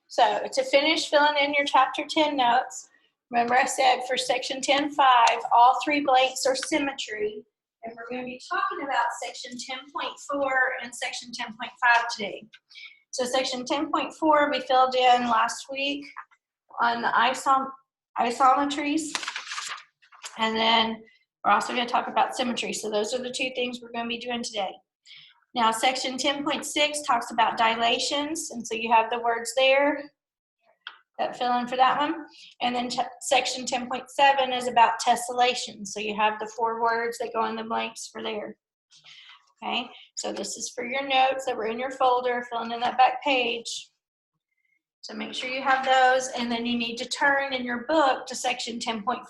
So to finish filling in your chapter 10 notes, remember I said for section 10.5, all 3 blanks are symmetry. And we're going to be talking about section 10.4 and section 10.5 today. So section 10.4 we filled in last week on the isometries. And then we're also going to talk about symmetry. So those are the 2 things we're going to be doing today. Now section 10.6 talks about dilations. And so you have the words there that fill in for that one. And then section 10.7 is about tessellation. So you have the 4 words that go in the blanks for there. Okay, so this is for your notes that were in your folder, filling in that back page. So make sure you have those, and then you need to turn in your book to section 10.4,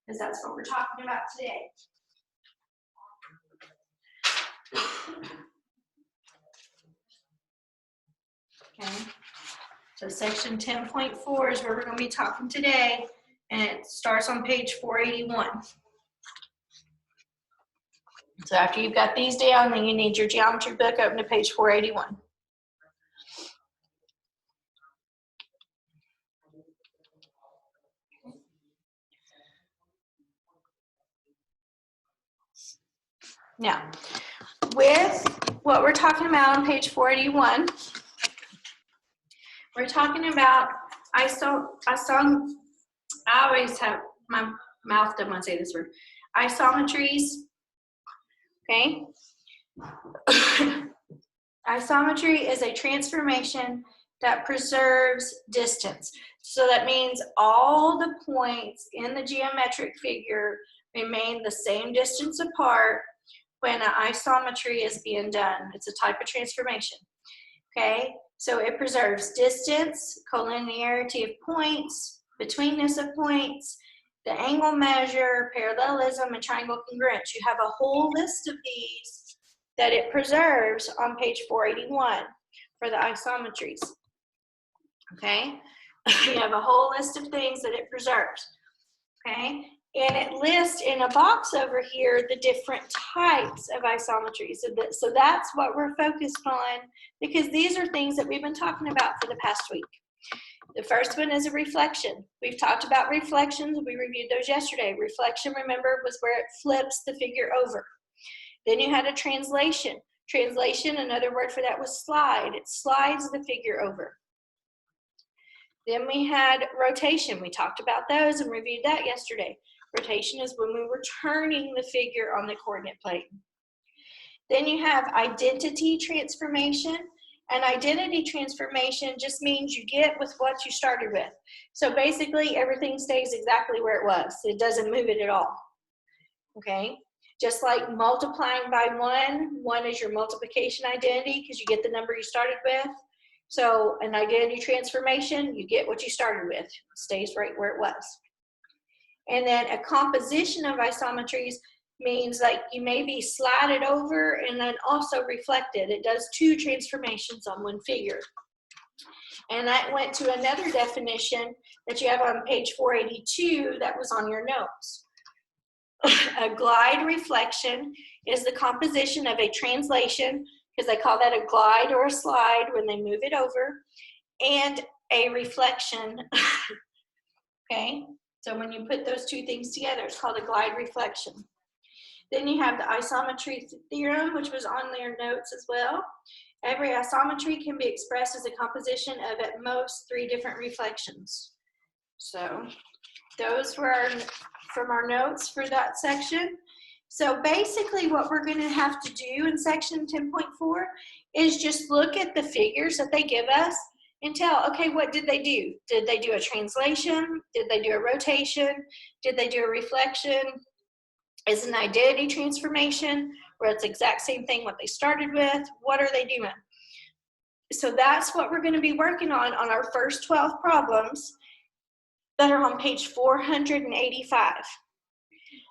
because that's what we're talking about today. Okay. So section 10.4 is where we're going to be talking today, and it starts on page 481. So after you've got these down, then you need your geometry book open to page 481. Now, with what we're talking about on page 481, we're talking about I always have my mouth doesn't want to say this word. Isometries. Okay. Isometry is a transformation that preserves distance. So that means all the points in the geometric figure remain the same distance apart when an isometry is being done. It's a type of transformation. Okay, so it preserves distance, collinearity of points, betweenness of points, the angle measure, parallelism, and triangle congruence. You have a whole list of these that it preserves on page 481 for the isometries. Okay, you have a whole list of things that it preserves. Okay, and it lists in a box over here the different types of isometry. So that's what we're focused on, because these are things that we've been talking about for the past week. The first one is a reflection. We've talked about reflections. We reviewed those yesterday. Reflection, remember, was where it flips the figure over. Then you had a translation. Translation, another word for that was slide. It slides the figure over. Then we had rotation. We talked about those and reviewed that yesterday. Rotation is when we were turning the figure on the coordinate plane. Then you have identity transformation. An identity transformation just means you get with what you started with. So basically everything stays exactly where it was. It doesn't move it at all. Okay? Just like multiplying by 1 is your multiplication identity because you get the number you started with. So an identity transformation, you get what you started with. It stays right where it was. And then a composition of isometries means like you may be slided over and then also reflected. It does 2 transformations on one figure. And that went to another definition that you have on page 482 that was on your notes. A glide reflection is the composition of a translation, because they call that a glide or a slide when they move it over, and a reflection. Okay, so when you put those 2 things together, it's called a glide reflection. Then you have the isometry theorem, which was on their notes as well. Every isometry can be expressed as a composition of at most 3 different reflections. So those were from our notes for that section. So basically what we're going to have to do in section 10.4 is just look at the figures that they give us and tell, okay, what did they do? Did they do a translation? Did they do a rotation? Did they do a reflection? Is an identity transformation where it's the exact same thing what they started with? What are they doing? So that's what we're going to be working on our first 12 problems that are on page 485.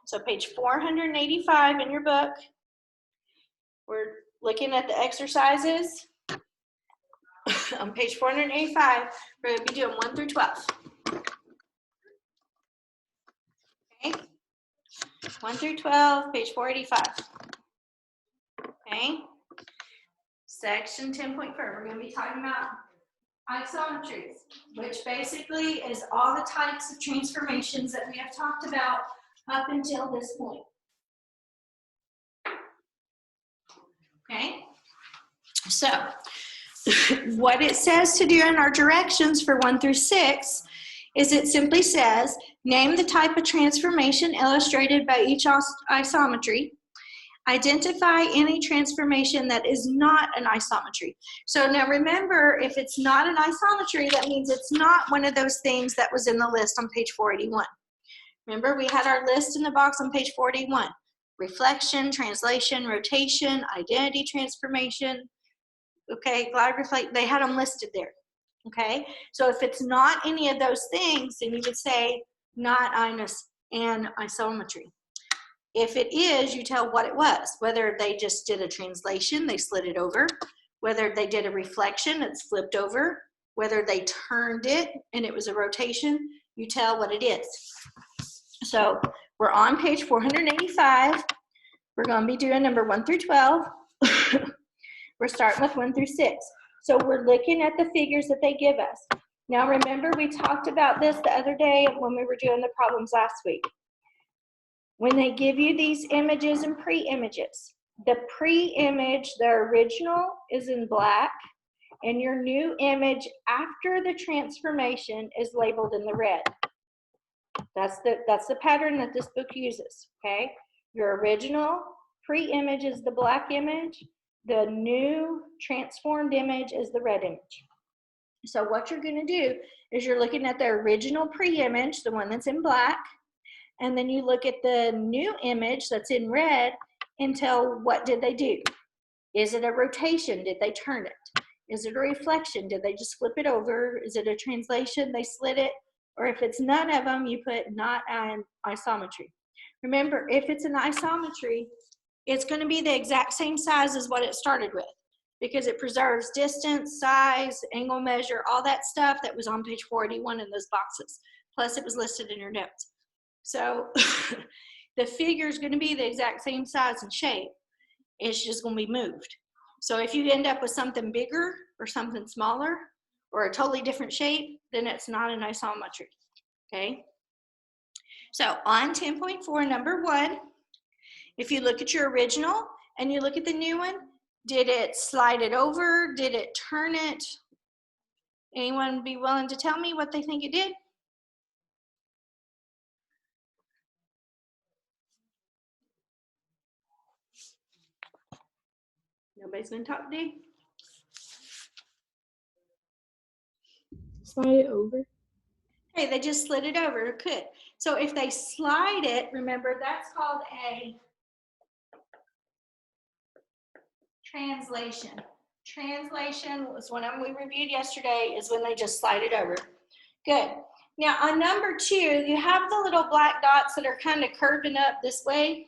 So page 485 in your book, we're looking at the exercises. On page 485, we're going to be doing 1 through 12. Okay, 1 through 12, page 485. Okay, section 10.4, we're going to be talking about Isometries, which basically is all the types of transformations that we have talked about up until this point. Okay, so what it says to do in our directions for 1 through 6 is it simply says, name the type of transformation illustrated by each isometry. Identify any transformation that is not an isometry. So now remember, if it's not an isometry, that means it's not one of those things that was in the list on page 481. Remember, we had our list in the box on page 481. Reflection, translation, rotation, identity transformation. Okay, glide, reflect, they had them listed there. Okay, so if it's not any of those things, then you would say not an isometry. If it is, you tell what it was, whether they just did a translation, they slid it over, whether they did a reflection, it's flipped over, whether they turned it and it was a rotation, you tell what it is. So we're on page 485. We're going to be doing number 1 through 12. We're starting with 1 through 6. So we're looking at the figures that they give us. Now remember, we talked about this the other day when we were doing the problems last week. When they give you these images and pre-images, the pre-image, the original, is in black, and your new image after the transformation is labeled in the red. That's the pattern that this book uses, okay? Your original pre-image is the black image. The new transformed image is the red image. So what you're going to do is you're looking at the original pre-image, the one that's in black, and then you look at the new image that's in red and tell what did they do. Is it a rotation? Did they turn it? Is it a reflection? Did they just flip it over? Is it a translation? They slid it? Or if it's none of them, you put not an isometry. Remember, if it's an isometry, it's going to be the exact same size as what it started with, because it preserves distance, size, angle measure, all that stuff that was on page 481 in those boxes. Plus it was listed in your notes. So the figure is going to be the exact same size and shape. It's just going to be moved. So if you end up with something bigger or something smaller or a totally different shape, then it's not an isometry. Okay? So on 10.4, number 1, if you look at your original and you look at the new one, did it slide it over? Did it turn it? Anyone be willing to tell me what they think it did? Nobody's going to talk to you? Slide it over. Hey, they just slid it over. It could. So if they slide it, remember that's called a translation. Translation was one of them we reviewed yesterday, is when they just slide it over. Good. Now on number 2, you have the little black dots that are kind of curving up this way.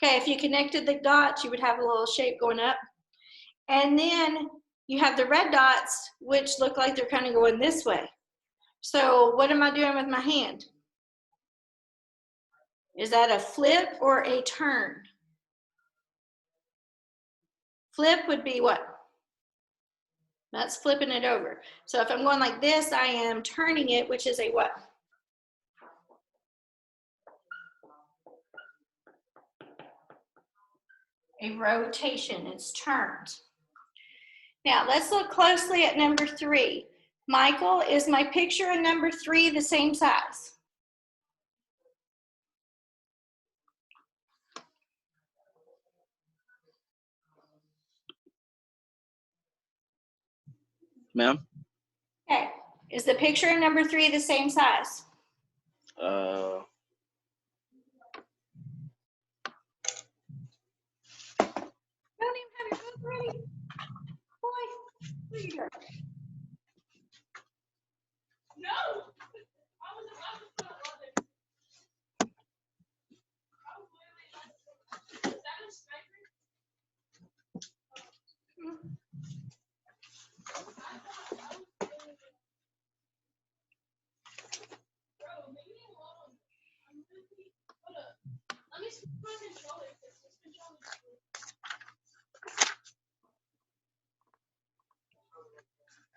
Okay, if you connected the dots, you would have a little shape going up. And then you have the red dots, which look like they're kind of going this way. So what am I doing with my hand? Is that a flip or a turn? Flip would be what? That's flipping it over. So if I'm going like this, I am turning it, which is a what? A rotation. It's turned. Now let's look closely at number 3. Michael, is my picture in number 3 the same size? Ma'am? Okay. Is the picture in number 3 the same size? Don't even have your book ready? Boy, what are you doing? No!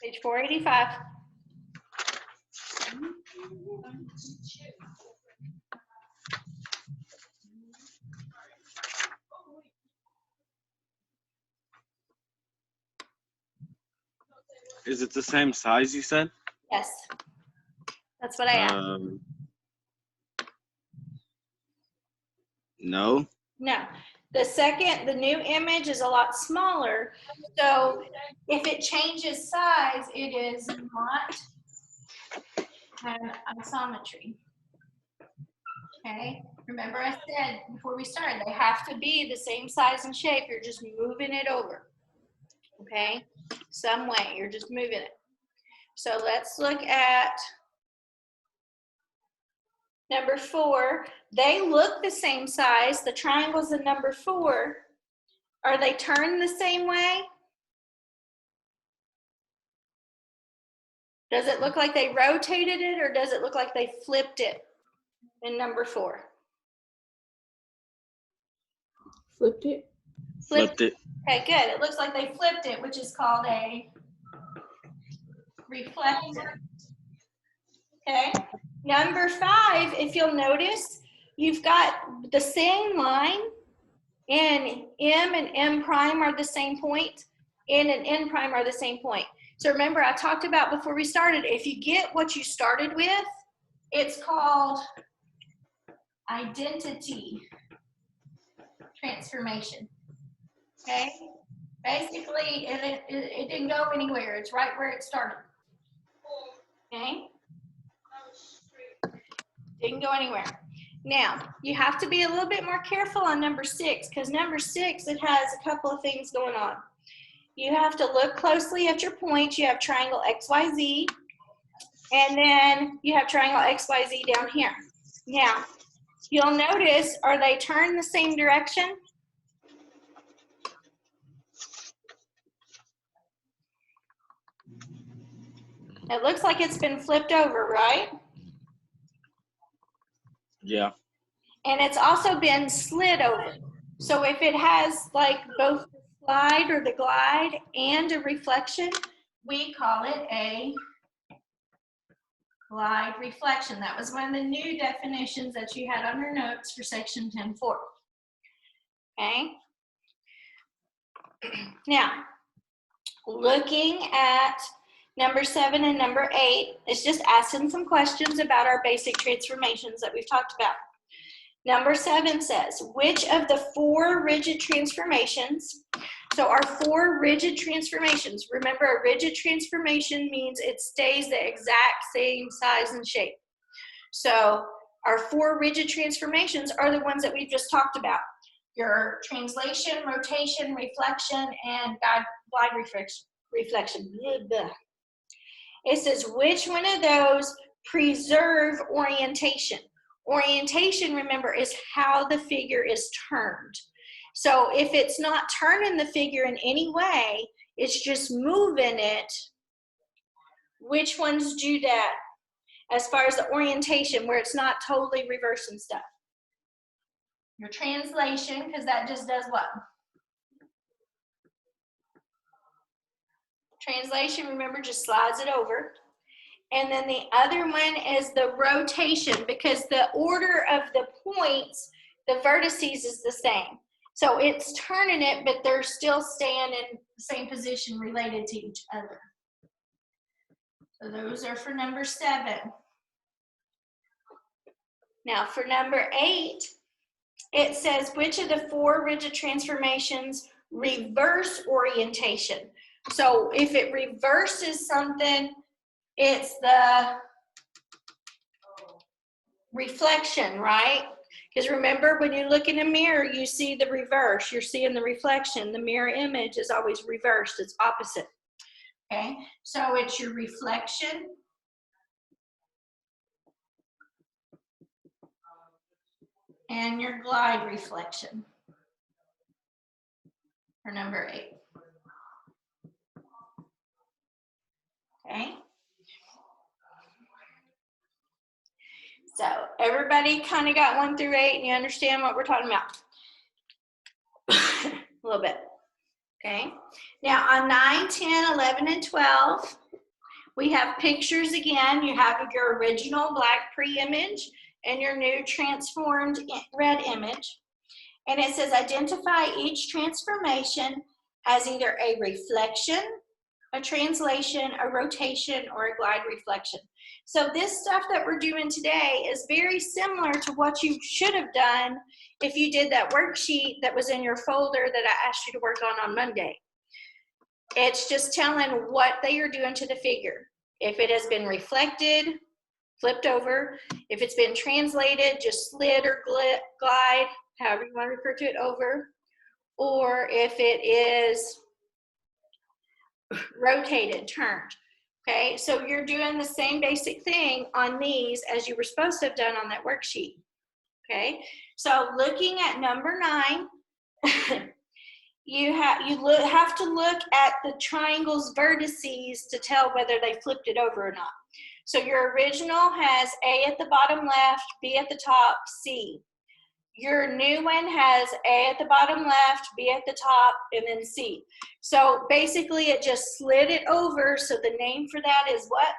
Page 485. Is it the same size you said? Yes. That's what I asked. No. No. The new image is a lot smaller. So if it changes size, it is not an isometry. Okay. Remember I said before we started, they have to be the same size and shape. You're just moving it over. Okay. Some way. You're just moving it. So let's look at number 4. They look the same size. The triangles in number 4. Are they turned the same way? Does it look like they rotated it, or does it look like they flipped it in number 4? Flipped it. Flipped it. Okay, good. It looks like they flipped it, which is called a reflection. Okay. Number 5, if you'll notice, you've got the same line, and M and M prime are the same point, N and N prime are the same point. So remember, I talked about before we started, if you get what you started with, it's called identity transformation. Okay? Basically, it didn't go anywhere. It's right where it started. Okay? Didn't go anywhere. Now, you have to be a little bit more careful on number 6, because number 6, it has a couple of things going on. You have to look closely at your points. You have triangle XYZ, and then you have triangle XYZ down here. Now, you'll notice, are they turned the same direction? It looks like it's been flipped over, right? Yeah. And it's also been slid over. So if it has like both the slide or the glide and a reflection, we call it a glide reflection. That was one of the new definitions that you had on your notes for section 10.4. Okay. Now, looking at number 7 and number 8, it's just asking some questions about our basic transformations that we've talked about. Number 7 says, which of the 4 rigid transformations, so our 4 rigid transformations, remember a rigid transformation means it stays the exact same size and shape. So our 4 rigid transformations are the ones that we've just talked about. Your translation, rotation, reflection, and glide reflection. Blah, blah. It says, which one of those preserve orientation? Orientation, remember, is how the figure is turned. So if it's not turning the figure in any way, it's just moving it, which ones do that as far as the orientation, where it's not totally reversing stuff? Your translation, because that just does what? Translation, remember, just slides it over. And then the other one is the rotation, because the order of the points, the vertices is the same. So it's turning it, but they're still staying in the same position related to each other. So those are for number 7. Now for number 8, it says, which of the 4 rigid transformations reverse orientation? So if it reverses something, it's the reflection, right? Because remember, when you look in a mirror, you see the reverse. You're seeing the reflection. The mirror image is always reversed. It's opposite. Okay, so it's your reflection and your glide reflection for number 8. Okay. So everybody kind of got 1 through 8, and you understand what we're talking about a little bit. Okay. Now on 9, 10, 11, and 12, We have pictures again. You have your original black pre-image and your new transformed red image. And it says identify each transformation as either a reflection, a translation, a rotation, or a glide reflection. So this stuff that we're doing today is very similar to what you should have done if you did that worksheet that was in your folder that I asked you to work on Monday. It's just telling what they are doing to the figure. If it has been reflected, flipped over. If it's been translated, just slid or glide, however you want to refer to it, over. Or if it is rotated, turned. Okay, so you're doing the same basic thing on these as you were supposed to have done on that worksheet. Okay, so looking at number 9, you have to look at the triangle's vertices to tell whether they flipped it over or not. So your original has A at the bottom left, B at the top, C. Your new one has A at the bottom left, B at the top, and then C. So basically it just slid it over, so the name for that is what?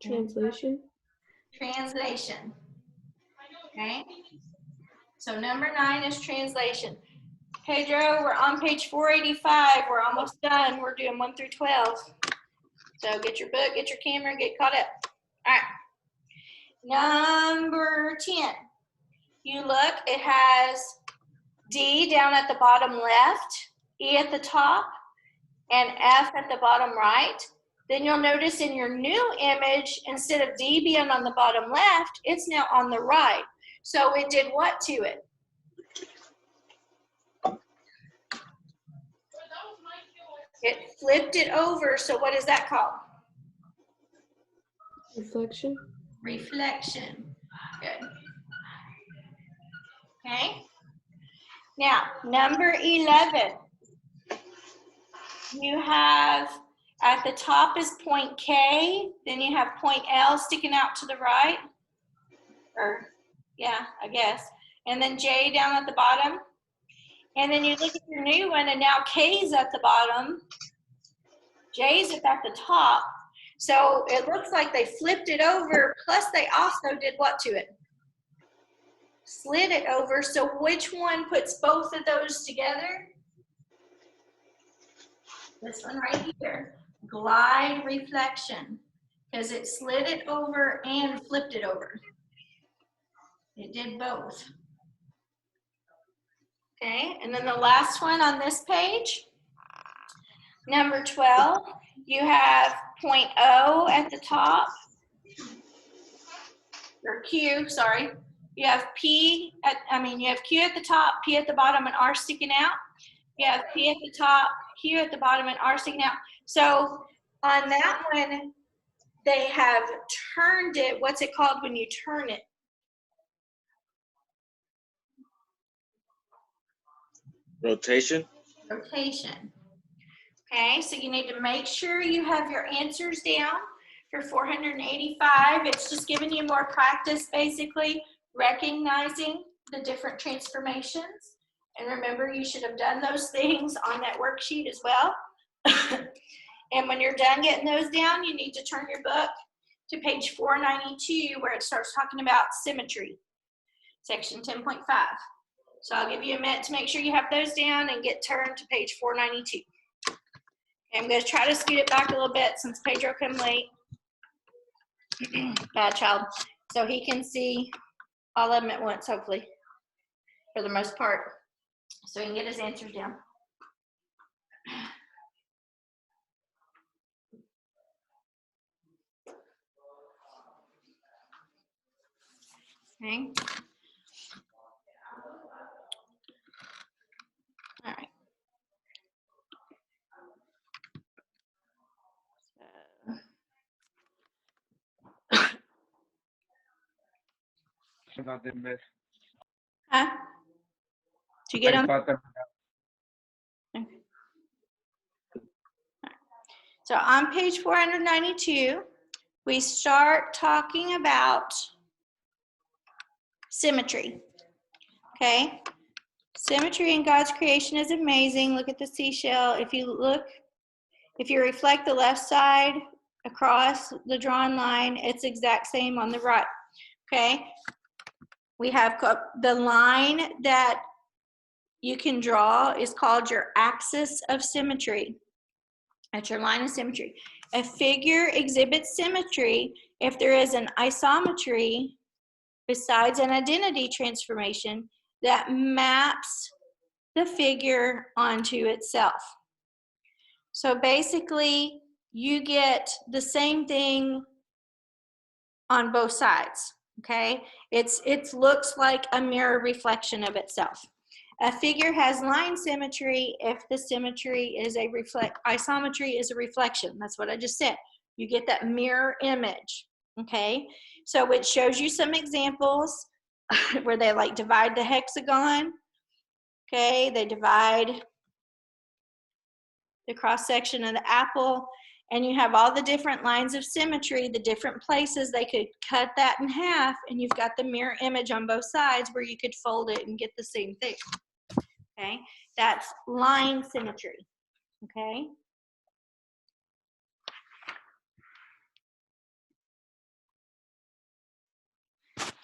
Translation. Translation. Okay. So number 9 is translation. Pedro, we're on page 485. We're almost done. We're doing 1 through 12. So get your book, get your camera, get caught up. All right. Number 10. You look, it has D down at the bottom left, E at the top, and F at the bottom right. Then you'll notice in your new image, instead of D being on the bottom left, it's now on the right. So it did what to it? It flipped it over, so what is that called? Reflection. Reflection. Good. Okay. Now, number 11. You have, at the top is point K, then you have point L sticking out to the right. Or, yeah, I guess. And then J down at the bottom. And then you look at your new one, and now K's at the bottom. J's at the top. So it looks like they flipped it over, plus they also did what to it? Slid it over. So which one puts both of those together? This one right here. Glide reflection. Because it slid it over and flipped it over. It did both. Okay, and then the last one on this page, number 12, you have point O at the top, or Q, sorry. You have you have Q at the top, P at the bottom, and R sticking out. You have P at the top, Q at the bottom, and R sticking out. So on that one, they have turned it. What's it called when you turn it? Rotation. Rotation. Okay, so you need to make sure you have your answers down for 485. It's just giving you more practice, basically, recognizing the different transformations. And remember, you should have done those things on that worksheet as well. And when you're done getting those down, you need to turn your book to page 492, where it starts talking about symmetry, section 10.5. So I'll give you a minute to make sure you have those down and get turned to page 492. Okay, I'm going to try to scoot it back a little bit since Pedro came late. Bad child. So he can see all of them at once, hopefully, for the most part. So he can get his answers down. Okay. All right. Huh? Did you get them? Okay. So on page 492, we start talking about symmetry. Okay. Symmetry in God's creation is amazing. Look at the seashell. If you reflect the left side across the drawn line, it's exact same on the right. Okay? We have the line that you can draw is called your axis of symmetry. That's your line of symmetry. A figure exhibits symmetry if there is an isometry besides an identity transformation that maps the figure onto itself. So basically, you get the same thing on both sides, okay? It looks like a mirror reflection of itself. A figure has line symmetry if the symmetry is isometry is a reflection. That's what I just said. You get that mirror image, okay? So it shows you some examples where they like divide the hexagon, okay? They divide the cross section of the apple, and you have all the different lines of symmetry, the different places they could cut that in half, and you've got the mirror image on both sides where you could fold it and get the same thing. Okay, that's line symmetry. Okay.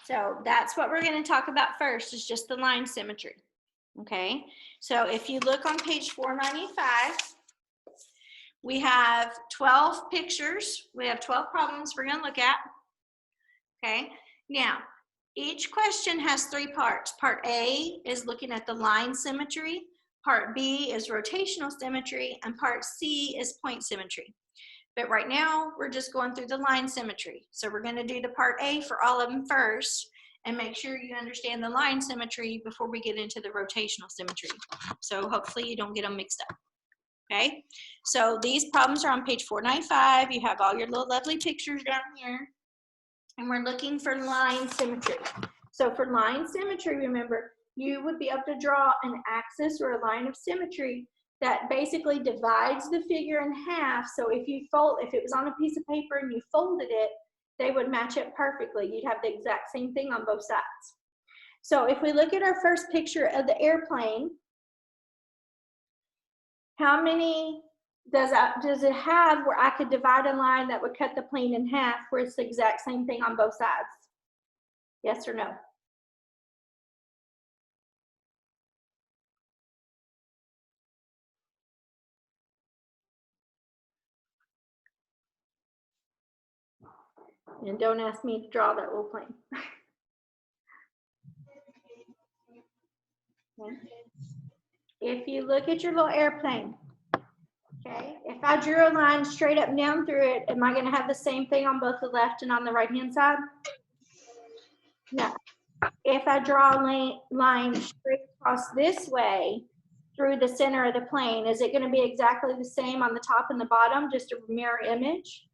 So that's what we're going to talk about first, is just the line symmetry. Okay, so if you look on page 495, we have 12 pictures. We have 12 problems we're going to look at. Okay, now each question has 3 parts. Part A is looking at the line symmetry. Part B is rotational symmetry, and part C is point symmetry. But right now, we're just going through the line symmetry. So we're going to do the part A for all of them first, and make sure you understand the line symmetry before we get into the rotational symmetry. So hopefully you don't get them mixed up. Okay, so these problems are on page 495. You have all your little lovely pictures down here, and we're looking for line symmetry. So for line symmetry, remember, you would be able to draw an axis or a line of symmetry that basically divides the figure in half. So if it was on a piece of paper and you folded it, they would match it perfectly. You'd have the exact same thing on both sides. So if we look at our first picture of the airplane, how many does it have where I could divide a line that would cut the plane in half where it's the exact same thing on both sides? Yes or no? And don't ask me to draw that little plane. Okay. If you look at your little airplane, okay, if I drew a line straight up and down through it, am I going to have the same thing on both the left and on the right hand side? No. If I draw a line straight across this way through the center of the plane, is it going to be exactly the same on the top and the bottom, just a mirror image?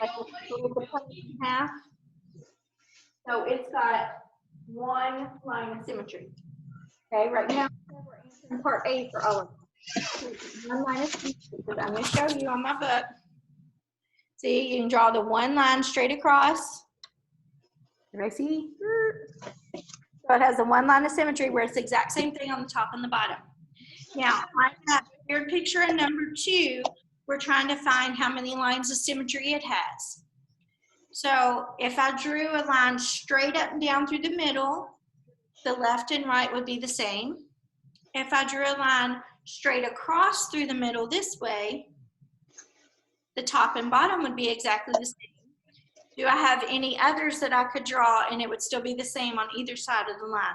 Like the plane in half. So it's got one line of symmetry. Okay, right now we're answering part A for all of them. One line of symmetry, because I'm going to show you on my book. See, you can draw the one line straight across. Can I see? So it has the one line of symmetry where it's the exact same thing on the top and the bottom. Now, on that weird picture in number 2, we're trying to find how many lines of symmetry it has. So if I drew a line straight up and down through the middle, the left and right would be the same. If I drew a line straight across through the middle this way, the top and bottom would be exactly the same. Do I have any others that I could draw and it would still be the same on either side of the line?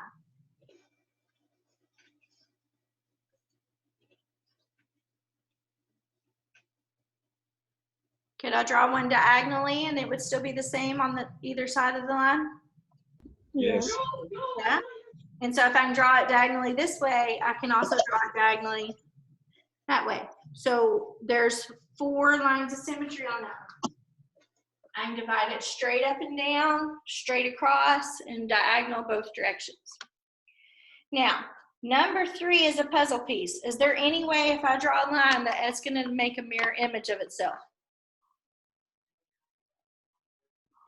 Could I draw one diagonally and it would still be the same on either side of the line? Yes. Yeah. And so if I can draw it diagonally this way, I can also draw it diagonally that way. So there's 4 lines of symmetry on that one. I can divide it straight up and down, straight across, and diagonal both directions. Now, number 3 is a puzzle piece. Is there any way if I draw a line that it's going to make a mirror image of itself?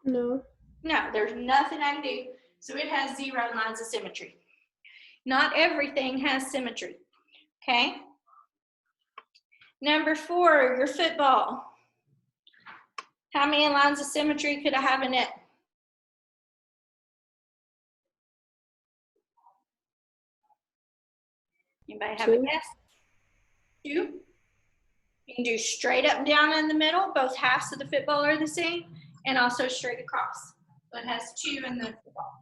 No. No, there's nothing I can do. So it has 0 lines of symmetry. Not everything has symmetry, okay? Number 4, your football. How many lines of symmetry could I have in it? Anybody have a 2. guess? 2. You can do straight up and down in the middle. Both halves of the football are the same, and also straight across. So it has 2 in the football.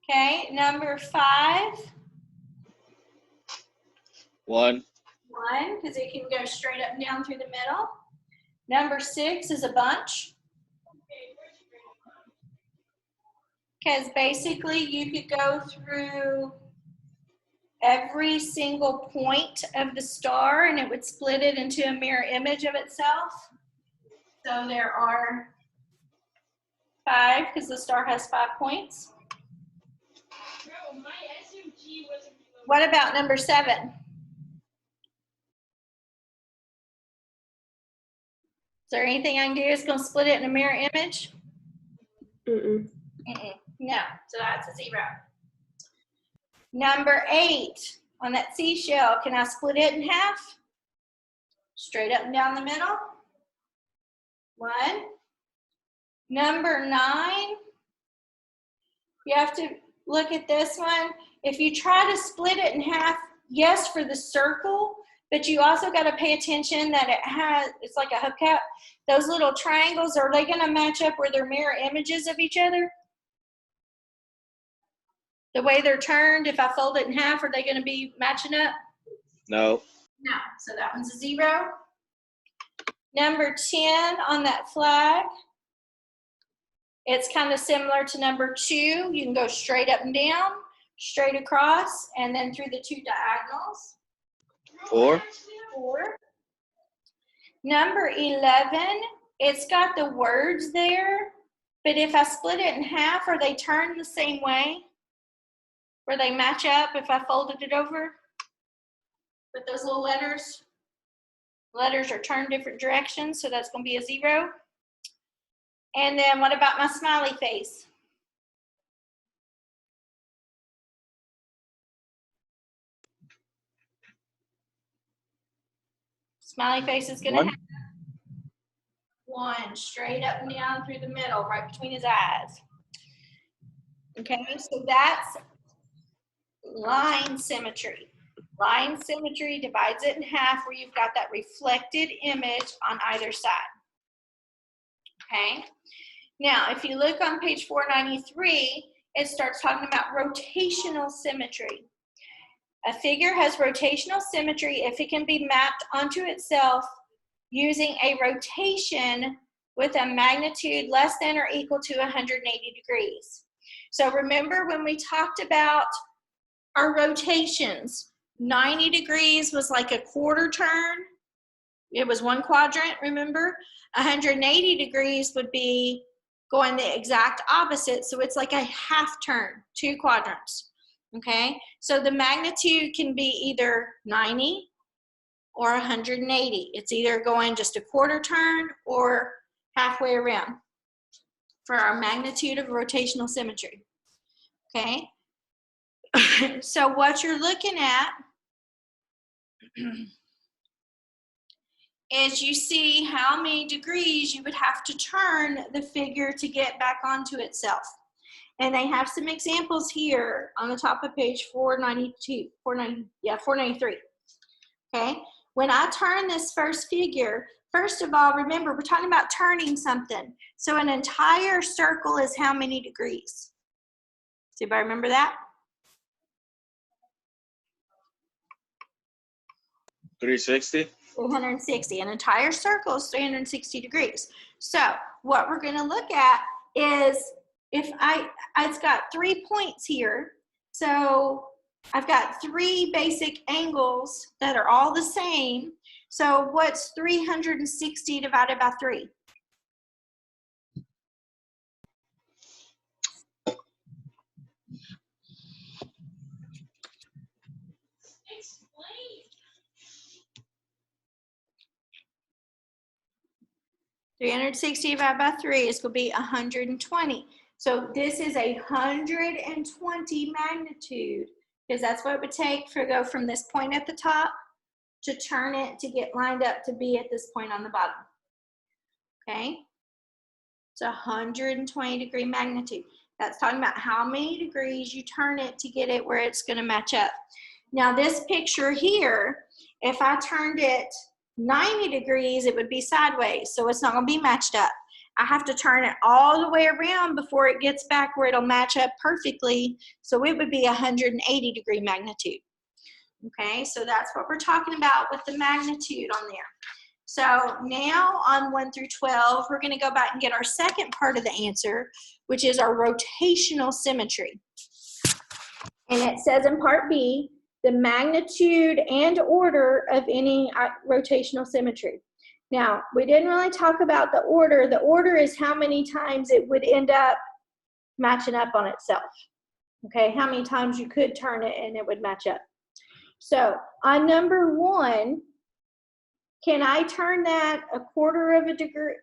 Okay, number 5. 1. 1, because it can go straight up and down through the middle. Number 6 is a bunch. Because basically you could go through every single point of the star and it would split it into a mirror image of itself. So there are 5 because the star has 5 points. What about number 7? Is there anything I can do that's going to split it in a mirror image? Mm-mm. No, so that's a 0. Number 8, on that seashell, can I split it in half? Straight up and down the middle? 1. Number 9, you have to look at this one. If you try to split it in half, yes, for the circle, but you also got to pay attention that it's like a hubcap. Those little triangles, are they going to match up where they're mirror images of each other? The way they're turned, if I fold it in half, are they going to be matching up? No. No, so that one's a 0. Number 10 on that flag, it's kind of similar to number 2. You can go straight up and down, straight across, and then through the 2 diagonals. 4. 4. Number 11, it's got the words there, but if I split it in half, are they turned the same way? Where they match up if I folded it over? With those little letters? Letters are turned different directions, so that's going to be a 0. And then what about my smiley face? Smiley face is going to 1. have 1 straight up and down through the middle, right between his eyes. Okay, so that's line symmetry. Line symmetry divides it in half where you've got that reflected image on either side. Okay, now if you look on page 493, it starts talking about rotational symmetry. A figure has rotational symmetry if it can be mapped onto itself using a rotation with a magnitude less than or equal to 180 degrees. So remember when we talked about our rotations, 90 degrees was like a quarter turn. It was 1 quadrant, remember? 180 degrees would be going the exact opposite. So it's like a half turn, 2 quadrants. Okay, so the magnitude can be either 90 or 180. It's either going just a quarter turn or halfway around for our magnitude of rotational symmetry. Okay, so what you're looking at is you see how many degrees you would have to turn the figure to get back onto itself. And they have some examples here on the top of page 493. Okay, when I turn this first figure, first of all, remember, we're talking about turning something. So an entire circle is how many degrees? Does anybody remember that? 360. 360. An entire circle is 360 degrees. So what we're going to look at is if it's got 3 points here. So I've got 3 basic angles that are all the same. So what's 360 divided by 3? 360 divided by 3 is going to be 120. So this is 120 magnitude, because that's what it would take to go from this point at the top to turn it to get lined up to be at this point on the bottom. Okay? It's 120-degree magnitude. That's talking about how many degrees you turn it to get it where it's going to match up. Now this picture here, if I turned it 90 degrees, it would be sideways, so it's not going to be matched up. I have to turn it all the way around before it gets back where it'll match up perfectly, so it would be 180-degree magnitude. Okay, so that's what we're talking about with the magnitude on there. So now on 1 through 12, we're going to go back and get our second part of the answer, which is our rotational symmetry. And it says in part B, the magnitude and order of any rotational symmetry. Now, we didn't really talk about the order. The order is how many times it would end up matching up on itself. Okay, how many times you could turn it and it would match up. So on number 1, can I turn that a 1/4 of a degree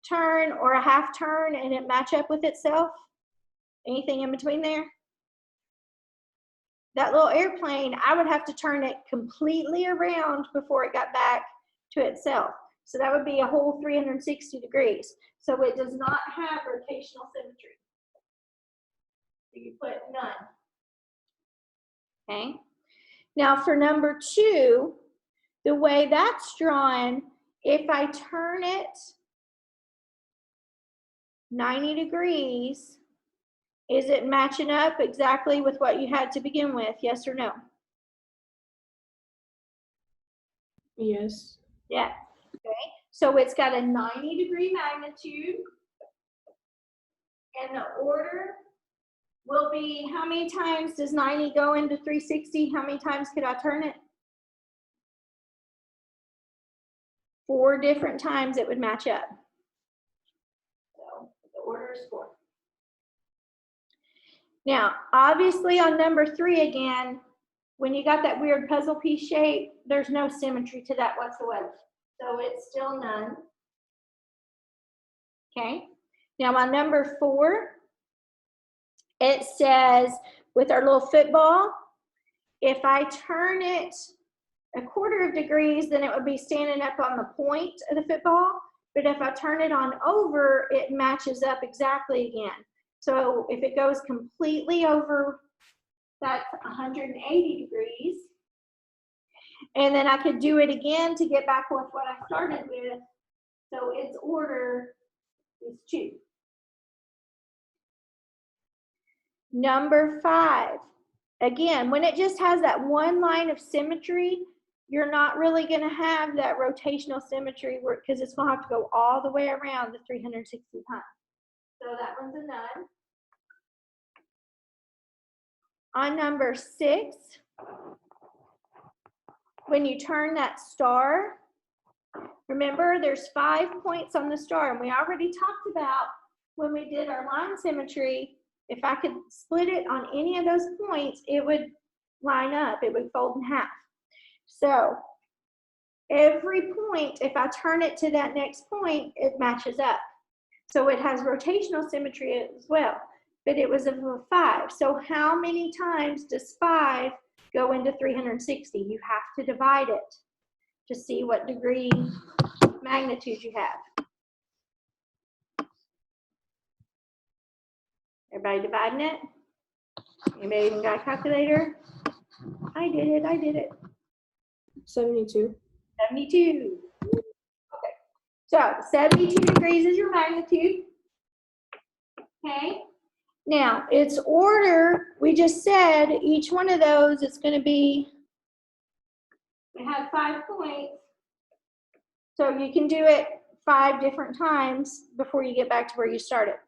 turn or a 1/2 turn and it match up with itself? Anything in between there? That little airplane, I would have to turn it completely around before it got back to itself. So that would be a whole 360 degrees. So it does not have rotational symmetry. So you put none. Okay. Now for number 2, the way that's drawn, if I turn it 90 degrees, is it matching up exactly with what you had to begin with? Yes or no? Yes. Yeah. Okay. So it's got a 90-degree magnitude, and the order will be, how many times does 90 go into 360? How many times could I turn it? 4 different times it would match up. So the order is 4. Now, obviously on number 3 again, when you got that weird puzzle piece shape, there's no symmetry to that whatsoever. So it's still none. Okay. Now on number 4, it says with our little football, if I turn it a 1/4 of degrees, then it would be standing up on the point of the football. But if I turn it on over, it matches up exactly again. So if it goes completely over, that's 180 degrees. And then I could do it again to get back with what I started with. So its order is 2. Number 5. Again, when it just has that one line of symmetry, you're not really going to have that rotational symmetry because it's going to have to go all the way around the 360 times. So that one's a none. On number 6, when you turn that star, remember there's 5 points on the star, and we already talked about when we did our line symmetry, if I could split it on any of those points, it would line up, it would fold in half. So every point, if I turn it to that next point, it matches up. So it has rotational symmetry as well, but it was of a 5. So how many times does 5 go into 360? You have to divide it to see what degree magnitude you have. Everybody dividing it? Anybody even got a calculator? I did it. 72. 72. Okay. So 72 degrees is your magnitude. Okay. Now its order, we just said each one of those is going to be, we have 5 points. So you can do it 5 different times before you get back to where you started.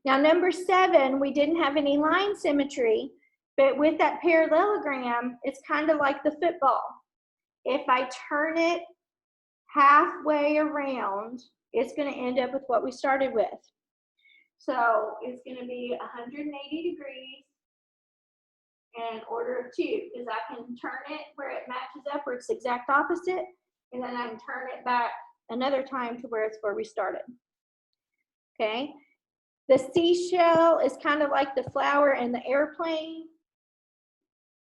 Now number 7, we didn't have any line symmetry, but with that parallelogram, it's kind of like the football. If I turn it halfway around, it's going to end up with what we started with. So it's going to be 180 degrees and order of 2, because I can turn it where it matches up, where it's the exact opposite, and then I can turn it back another time to where it's where we started. Okay, the seashell is kind of like the flower and the airplane.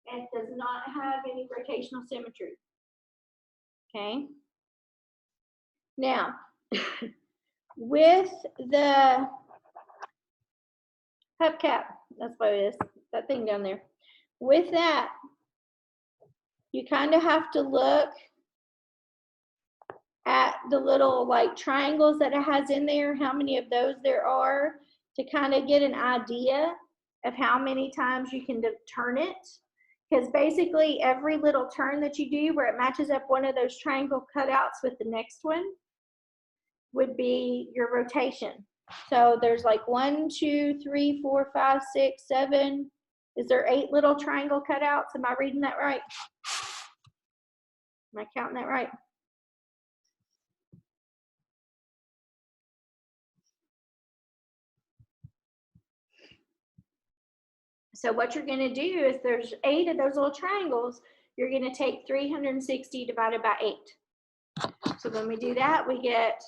It does not have any rotational symmetry. Okay, now with the hubcap, that's what it is, that thing down there. With that, you kind of have to look at the little like triangles that it has in there, how many of those there are, to kind of get an idea of how many times you can turn it. Because basically every little turn that you do where it matches up one of those triangle cutouts with the next one would be your rotation. So there's like 1, 2, 3, 4, 5, 6, 7. Is there 8 little triangle cutouts? Am I reading that right? Am I counting that right? So what you're going to do is there's 8 of those little triangles. You're going to take 360 divided by 8. So when we do that, we get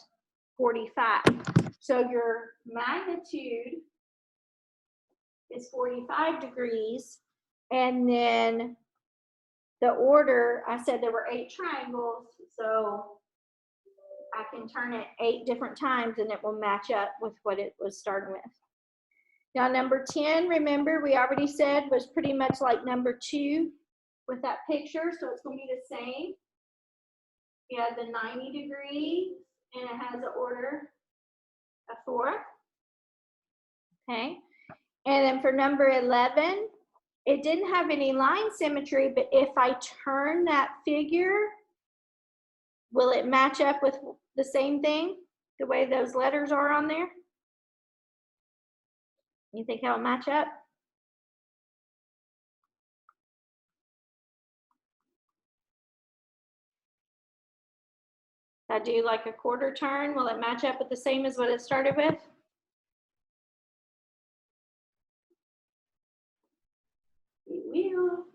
45. So your magnitude is 45 degrees. And then the order, I said there were 8 triangles. So I can turn it 8 different times and it will match up with what it was starting with. Now, number 10, remember, we already said was pretty much like number 2 with that picture, so it's going to be the same. You have the 90 degrees, and it has an order of 4. Okay. And then for number 11, it didn't have any line symmetry, but if I turn that figure, will it match up with the same thing, the way those letters are on there? You think it'll match up? If I do like a quarter turn, will it match up with the same as what it started with? It will.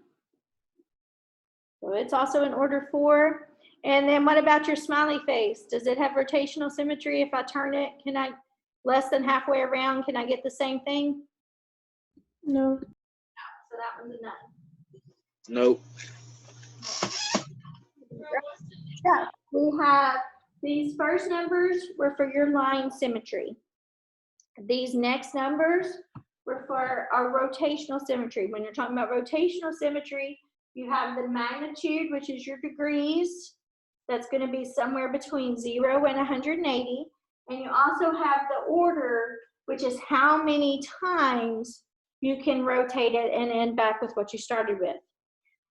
So it's also in order 4. And then what about your smiley face? Does it have rotational symmetry? If I turn it, can I, less than halfway around, can I get the same thing? No. So that one's a none. Nope. So we have these first numbers were for your line symmetry. These next numbers were for our rotational symmetry. When you're talking about rotational symmetry, you have the magnitude, which is your degrees. That's going to be somewhere between 0 and 180. And you also have the order, which is how many times you can rotate it and end back with what you started with.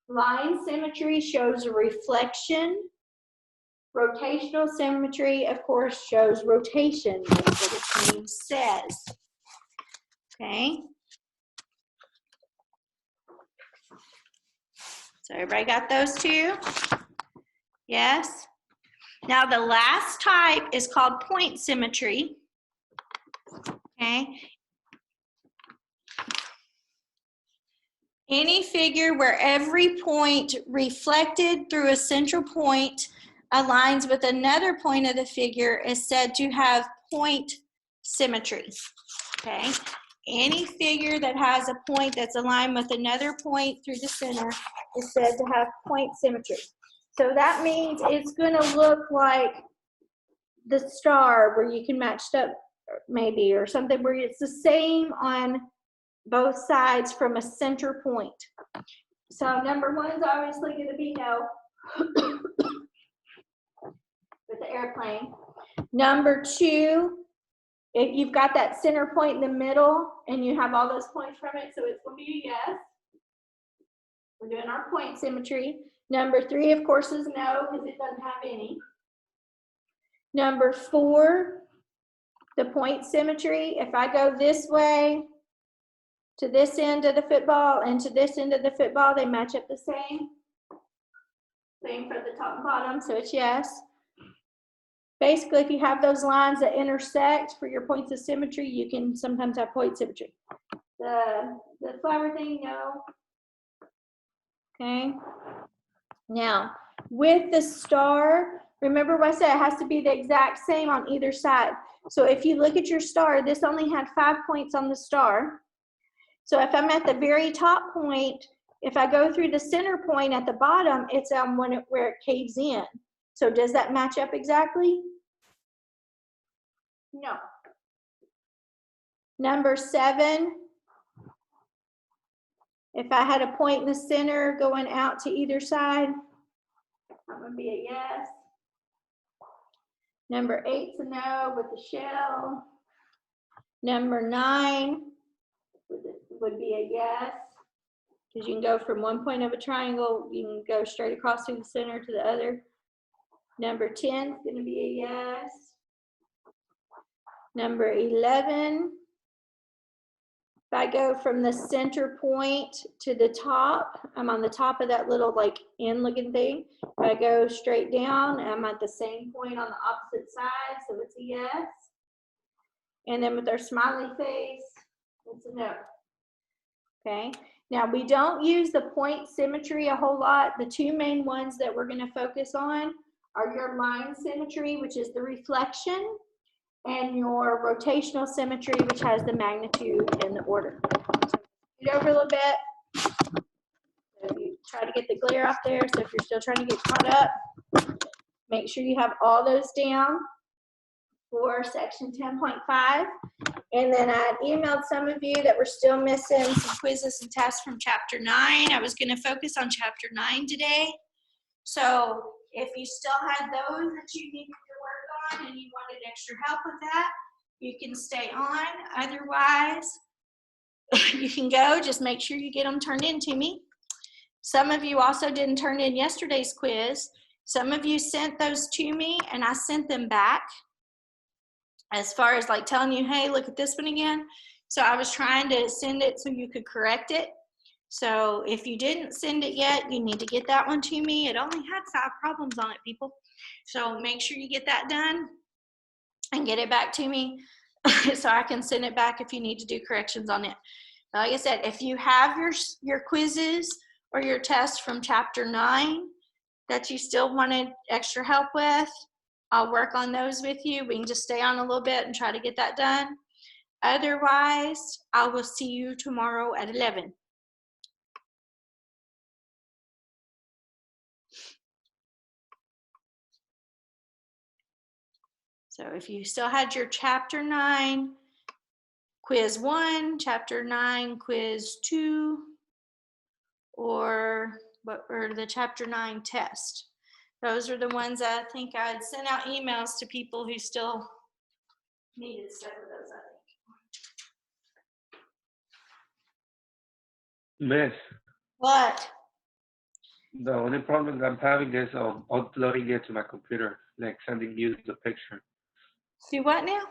Line symmetry shows a reflection. Rotational symmetry, of course, shows rotation. That's what its name says. Okay. So everybody got those 2? Yes? Now the last type is called point symmetry. Okay. Any figure where every point reflected through a central point aligns with another point of the figure is said to have point symmetry. Okay. Any figure that has a point that's aligned with another point through the center is said to have point symmetry. So that means it's going to look like the star where you can match up maybe, or something where it's the same on both sides from a center point. So number 1 is obviously going to be no with the airplane. Number 2, if you've got that center point in the middle and you have all those points from it, so it's going to be a yes. We're doing our point symmetry. Number 3, of course, is no, because it doesn't have any. Number 4, the point symmetry. If I go this way to this end of the football and to this end of the football, they match up the same. Same for the top and bottom, so it's yes. Basically, if you have those lines that intersect for your points of symmetry, you can sometimes have point symmetry. The flower thing, no. Okay. Now, with the star, Remember what I said, it has to be the exact same on either side. So if you look at your star, this only had 5 points on the star. So if I'm at the very top point, if I go through the center point at the bottom, it's on where it caves in. So does that match up exactly? No. Number 7, if I had a point in the center going out to either side, that would be a yes. Number 8's a no with the shell. Number 9 would be a yes, because you can go from one point of a triangle, you can go straight across through the center to the other. Number 10 is going to be a yes. Number 11, if I go from the center point to the top, I'm on the top of that little like N looking thing. If I go straight down, I'm at the same point on the opposite side, so it's a yes. And then with our smiley face, it's a no. Okay, now we don't use the point symmetry a whole lot. The 2 main ones that we're going to focus on are your line symmetry, which is the reflection, and your rotational symmetry, which has the magnitude and the order. So get over a little bit. So you try to get the glare off there. So if you're still trying to get caught up, make sure you have all those down for section 10.5. And then I had emailed some of you that were still missing some quizzes and tests from chapter 9. I was going to focus on chapter 9 today. So if you still had those that you needed to work on and you wanted extra help with that, you can stay on. Otherwise, you can go. Just make sure you get them turned in to me. Some of you also didn't turn in yesterday's quiz. Some of you sent those to me and I sent them back, as far as like telling you, hey, look at this one again. So I was trying to send it so you could correct it. So if you didn't send it yet, you need to get that one to me. It only had 5 problems on it, people. So make sure you get that done and get it back to me so I can send it back if you need to do corrections on it. Like I said, if you have your quizzes or your tests from chapter 9 that you still wanted extra help with, I'll work on those with you. We can just stay on a little bit and try to get that done. Otherwise, I will see you tomorrow at 11. So if you still had your chapter 9, quiz 1, chapter 9, quiz 2, or what were the chapter 9 test. Those are the ones I think I'd sent out emails to people who still needed stuff with those, I think. Miss, What? the only problem I'm having is uploading it to my computer, like sending you the picture. Do what now?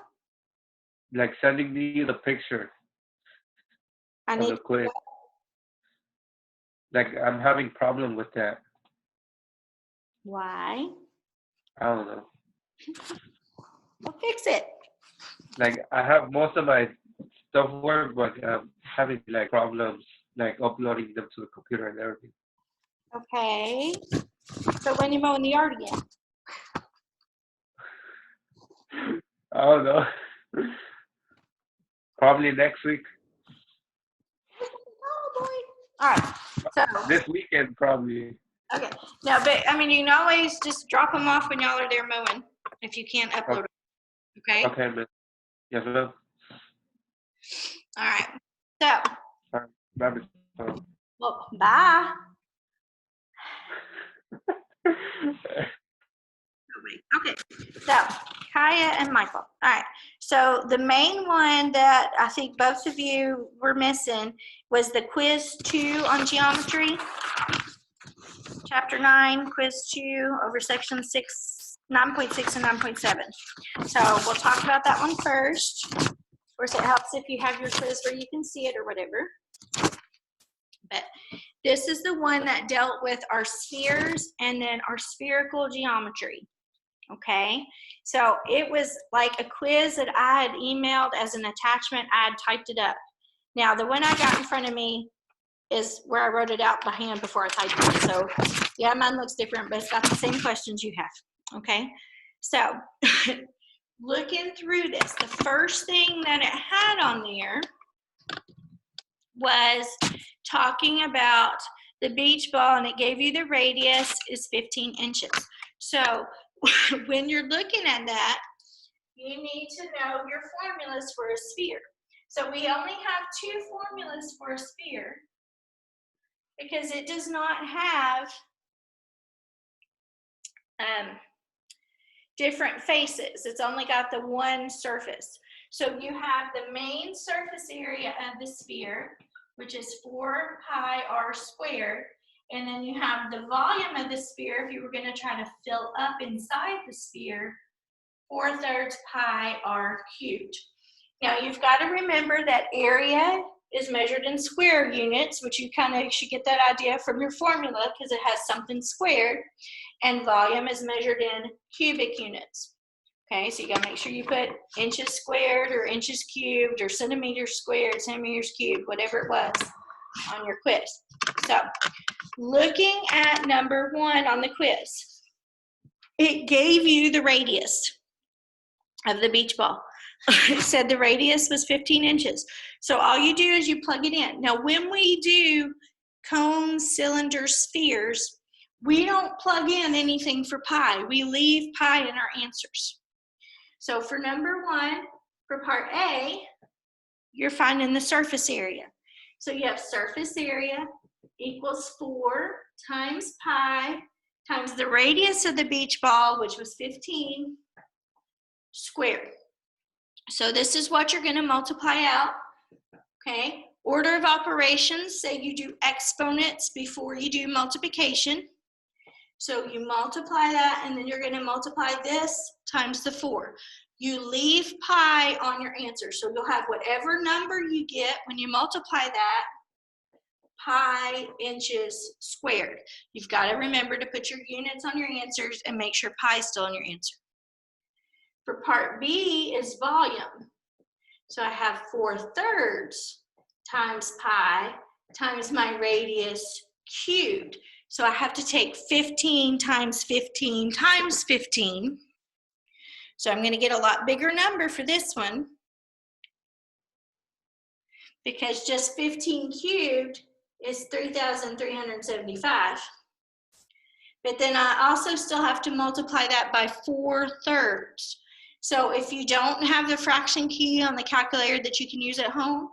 Like sending you the picture I of need the quiz. Like I'm having problem with that. Why? I don't know. We'll fix it. Like I have most of my stuff work, but I'm having like problems like uploading them to the computer and everything. Okay. So when you mowing the yard again? I don't know. Probably next week. Oh boy. All right. So This weekend, probably. okay. Now, but I mean, you can always just drop them off when y'all are there mowing if you can't upload them. Okay. Okay, miss. Yes, ma'am. All right. So, All right. Bye, miss. well, bye. Okay. So, Kaya and Michael. All right. So the main one that I think both of you were missing was the quiz 2 on geometry. Chapter 9, quiz 2 over section 6, 9.6 and 9.7. So we'll talk about that one first. Of course, it helps if you have your quiz where you can see it or whatever. But this is the one that dealt with our spheres and then our spherical geometry. Okay, so it was like a quiz that I had emailed as an attachment. I had typed it up. Now, the one I got in front of me is where I wrote it out by hand before I typed it. So, yeah, mine looks different, but it's got the same questions you have. Okay, so looking through this, the first thing that it had on there was talking about the beach ball, and it gave you the radius is 15 inches. So when you're looking at that, you need to know your formulas for a sphere. So we only have 2 formulas for a sphere because it does not have different faces. It's only got the one surface. So you have the main surface area of the sphere, which is 4 pi r squared. And then you have the volume of the sphere, if you were going to try to fill up inside the sphere, 4/3 pi r cubed. Now you've got to remember that area is measured in square units, which you kind of should get that idea from your formula because it has something squared, and volume is measured in cubic units. Okay, so you got to make sure you put inches squared or inches cubed or centimeters squared, centimeters cubed, whatever it was on your quiz. So looking at number 1 on the quiz, it gave you the radius of the beach ball. It said the radius was 15 inches. So all you do is you plug it in. Now, when we do cones, cylinders, spheres, we don't plug in anything for pi. We leave pi in our answers. So for number 1, for part A, you're finding the surface area. So you have surface area equals 4 times pi times the radius of the beach ball, which was 15, squared. So this is what you're going to multiply out, okay? Order of operations, say you do exponents before you do multiplication. So you multiply that, and then you're going to multiply this times the 4. You leave pi on your answer. So you'll have whatever number you get when you multiply that, pi inches squared. You've got to remember to put your units on your answers and make sure pi is still on your answer. For part B is volume. So I have 4/3 times pi times my radius cubed. So I have to take 15 times 15 times 15. So I'm going to get a lot bigger number for this one because just 15 cubed is 3,375. But then I also still have to multiply that by 4/3. So if you don't have the fraction key on the calculator that you can use at home,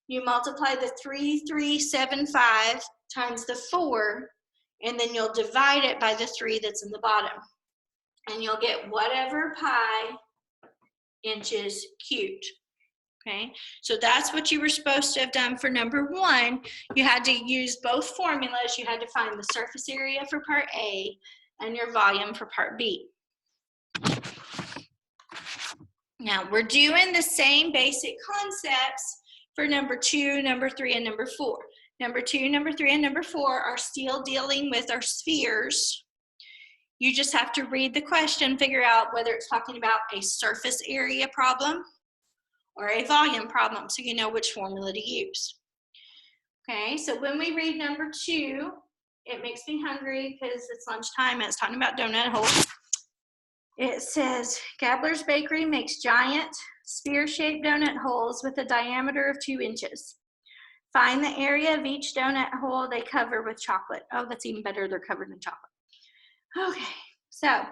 you multiply the 3,375 times the 4, and then you'll divide it by the 3 that's in the bottom. And you'll get whatever pi inches cubed. Okay, so that's what you were supposed to have done for number 1. You had to use both formulas. You had to find the surface area for part A and your volume for part B. Now, we're doing the same basic concepts for number 2, number 3, and number 4. Number 2, number 3, and number 4 are still dealing with our spheres. You just have to read the question, figure out whether it's talking about a surface area problem or a volume problem, so you know which formula to use. Okay, so when we read number 2, it makes me hungry because it's lunchtime and it's talking about donut holes. It says, Gabler's Bakery makes giant sphere-shaped donut holes with a diameter of 2 inches. Find the area of each donut hole they cover with chocolate. Oh, that's even better, they're covered in chocolate. Okay, so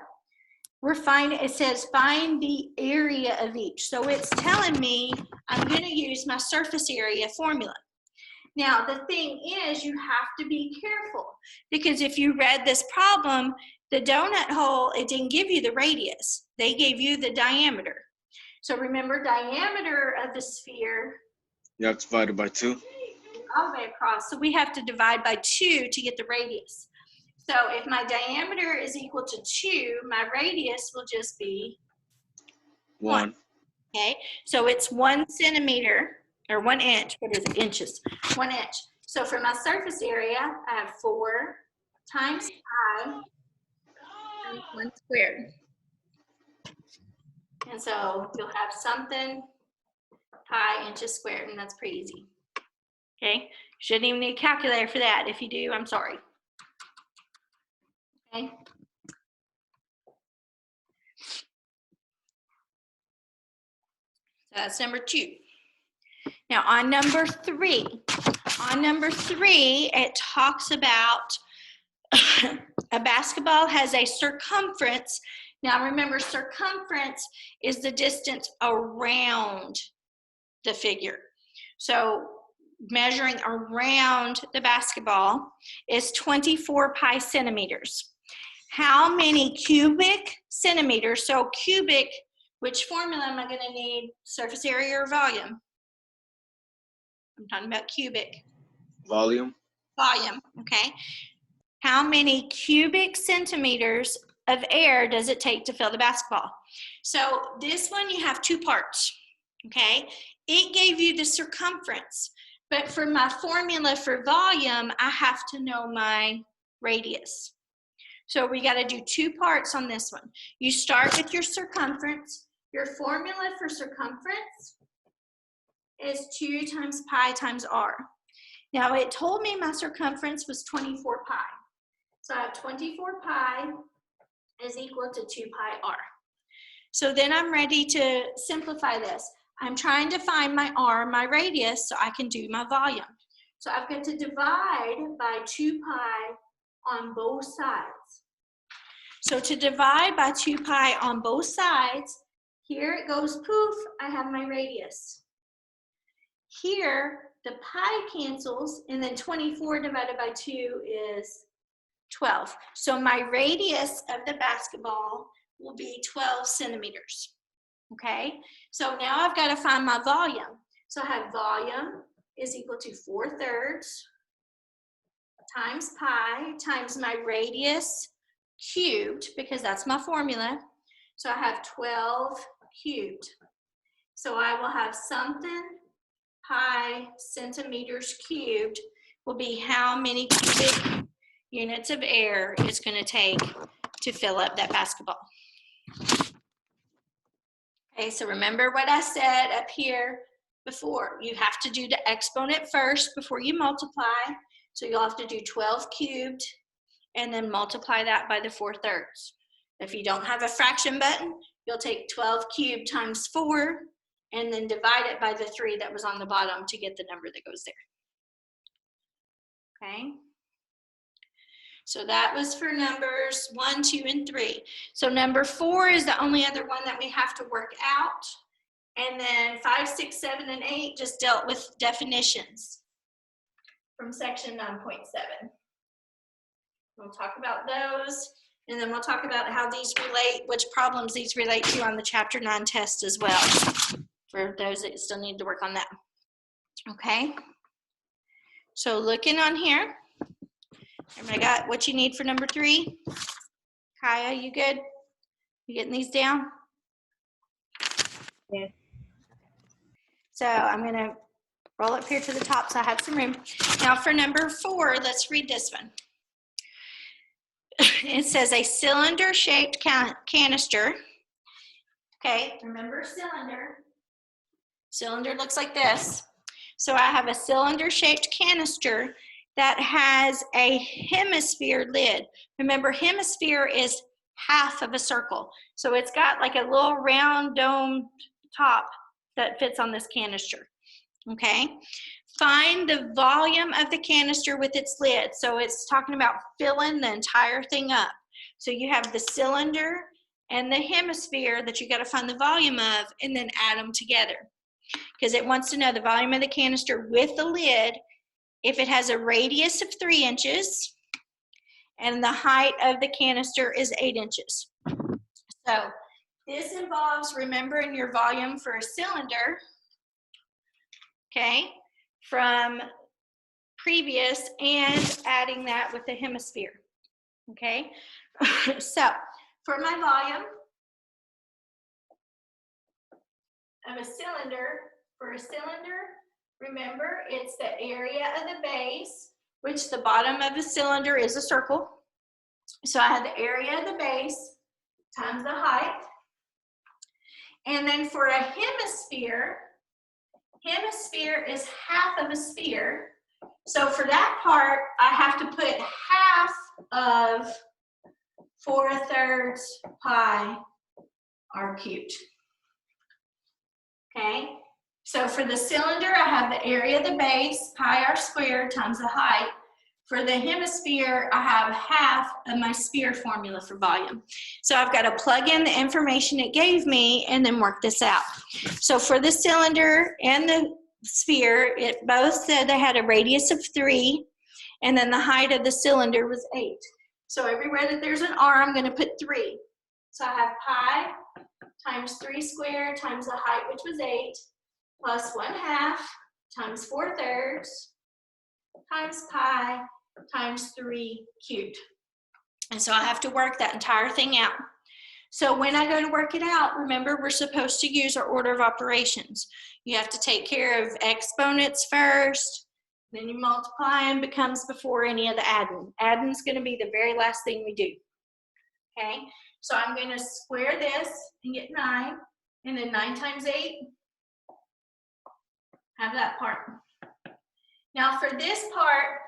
we're finding, it says find the area of each. So it's telling me I'm going to use my surface area formula. Now, the thing is, you have to be careful because if you read this problem, the donut hole, it didn't give you the radius. They gave you the diameter. So remember, diameter of the sphere. You have to divide it by 2. All the way across. So we have to divide by 2 to get the radius. So if my diameter is equal to 2, my radius will just be 1. Okay, so it's 1 centimeter or 1 inch. What is it? Inches. 1 inch. So for my surface area, I have 4 times pi times 1 squared. And so you'll have something pi inches squared, and that's pretty easy. Okay, shouldn't even need a calculator for that. If you do, I'm sorry. Okay. So that's number 2. Now on number 3, it talks about a basketball has a circumference. Now remember, circumference is the distance around the figure. So measuring around the basketball is 24 pi centimeters. How many cubic centimeters? So cubic, which formula am I going to need? Surface area or volume? I'm talking about cubic. Volume. Volume, okay. How many cubic centimeters of air does it take to fill the basketball? So this one you have 2 parts, okay? It gave you the circumference, but for my formula for volume, I have to know my radius. So we got to do 2 parts on this one. You start with your circumference. Your formula for circumference is 2 times pi times r. Now it told me my circumference was 24 pi. So I have 24 pi is equal to 2 pi r. So then I'm ready to simplify this. I'm trying to find my r, my radius, so I can do my volume. So I've got to divide by 2 pi on both sides. So to divide by 2 pi on both sides, here it goes poof, I have my radius. Here, the pi cancels, and then 24 divided by 2 is 12. So my radius of the basketball will be 12 centimeters, okay? So now I've got to find my volume. So I have volume is equal to 4/3 times pi times my radius cubed, because that's my formula. So I have 12 cubed. So I will have something pi centimeters cubed will be how many cubic units of air it's going to take to fill up that basketball. Okay, so remember what I said up here before. You have to do the exponent first before you multiply. So you'll have to do 12 cubed and then multiply that by the 4/3. If you don't have a fraction button, you'll take 12 cubed times 4 and then divide it by the 3 that was on the bottom to get the number that goes there. Okay. So that was for numbers 1, 2, and 3. So number 4 is the only other one that we have to work out. And then 5, 6, 7, and 8 just dealt with definitions from section 9.7. We'll talk about those, and then we'll talk about how these relate, which problems these relate to on the Chapter 9 test as well, for those that still need to work on that. Okay? So looking on here, everybody got what you need for number 3? Kaya, you good? You getting these down? Yes. So I'm going to roll up here to the top so I have some room. Now for number 4, let's read this one. It says a cylinder-shaped canister. Okay, remember cylinder. Cylinder looks like this. So I have a cylinder-shaped canister that has a hemisphere lid. Remember, hemisphere is half of a circle. So it's got like a little round dome top that fits on this canister. Okay, find the volume of the canister with its lid. So it's talking about filling the entire thing up. So you have the cylinder and the hemisphere that you got to find the volume of and then add them together. Because it wants to know the volume of the canister with the lid if it has a radius of 3 inches and the height of the canister is 8 inches. So this involves remembering your volume for a cylinder, okay, from previous and adding that with the hemisphere, okay? So for my volume of a cylinder, for a cylinder, remember it's the area of the base, which the bottom of the cylinder is a circle. So I have the area of the base times the height. And then for a hemisphere, hemisphere is half of a sphere. So for that part, I have to put half of 4/3 pi r cubed. Okay, so for the cylinder, I have the area of the base, pi r squared times the height. For the hemisphere, I have half of my sphere formula for volume. So I've got to plug in the information it gave me and then work this out. So for the cylinder and the sphere, it both said they had a radius of 3, and then the height of the cylinder was 8. So everywhere that there's an r, I'm going to put 3. So I have pi times 3 squared times the height, which was 8, plus 1/2 times 4/3 times pi times 3 cubed. And so I have to work that entire thing out. So when I go to work it out, remember we're supposed to use our order of operations. You have to take care of exponents first, then you multiply and becomes before any of the adding. Adding's going to be the very last thing we do. Okay, so I'm going to square this and get 9, and then 9 times 8, have that part. Now for this part,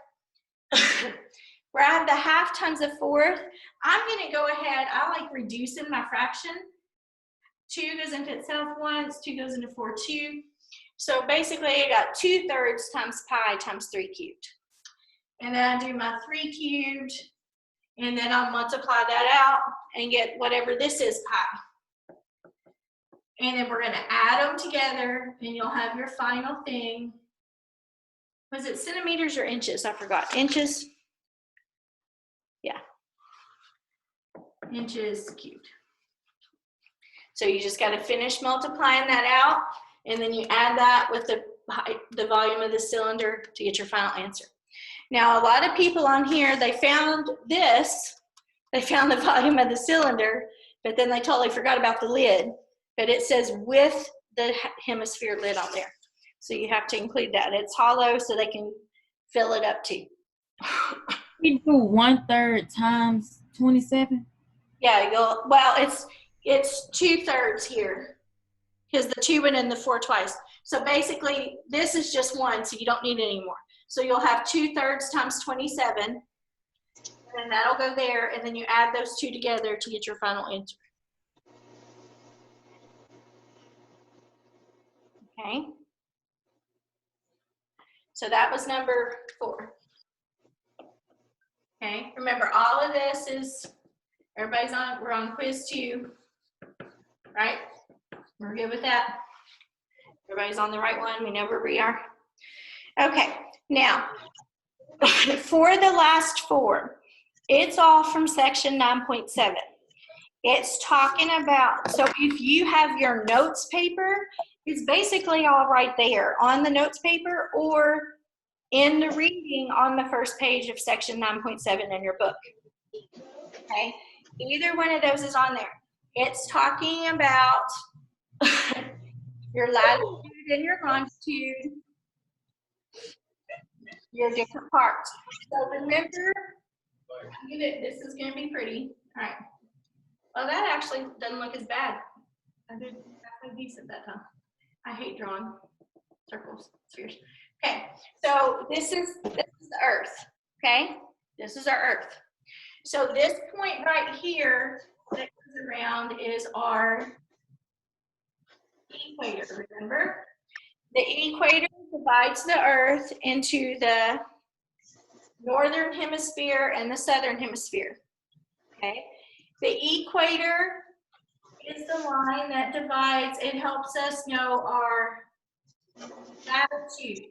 where I have the half times the fourth, I'm going to go ahead, I like reducing my fraction. 2 goes into itself once, 2 goes into 4, 2. So basically I got 2/3 times pi times 3 cubed. And then I do my 3 cubed, and then I'll multiply that out and get whatever this is pi. And then we're going to add them together, and you'll have your final thing. Was it centimeters or inches? I forgot. Inches? Yeah. Inches cubed. So you just got to finish multiplying that out, and then you add that with the volume of the cylinder to get your final answer. Now, a lot of people on here, they found this. They found the volume of the cylinder, but then they totally forgot about the lid. But it says with the hemisphere lid on there. So you have to include that. It's hollow so they can fill it up too. We do 1/3 times 27. Yeah, well, it's 2/3 here because the 2 went in the 4 twice. So basically, this is just 1, so you don't need it anymore. So you'll have 2/3 times 27, and that'll go there, and then you add those two together to get your final answer. Okay. So that was number 4. Okay, remember all of this is, we're on quiz 2, right? We're good with that? Everybody's on the right one, we know where we are. Okay, now, for the last 4, it's all from section 9.7. It's talking about, so if you have your notes paper, it's basically all right there on the notes paper or in the reading on the first page of section 9.7 in your book. Okay, either one of those is on there. It's talking about your latitude and your longitude, your different parts. So remember, this is going to be pretty. All right. Well, that actually doesn't look as bad. I did halfway decent that time. I hate drawing circles, spheres. Okay, so this is the Earth. Okay, this is our Earth. So this point right here that goes around is our equator. Remember, the equator divides the Earth into the northern hemisphere and the southern hemisphere. Okay, the equator is the line that divides. It helps us know our latitude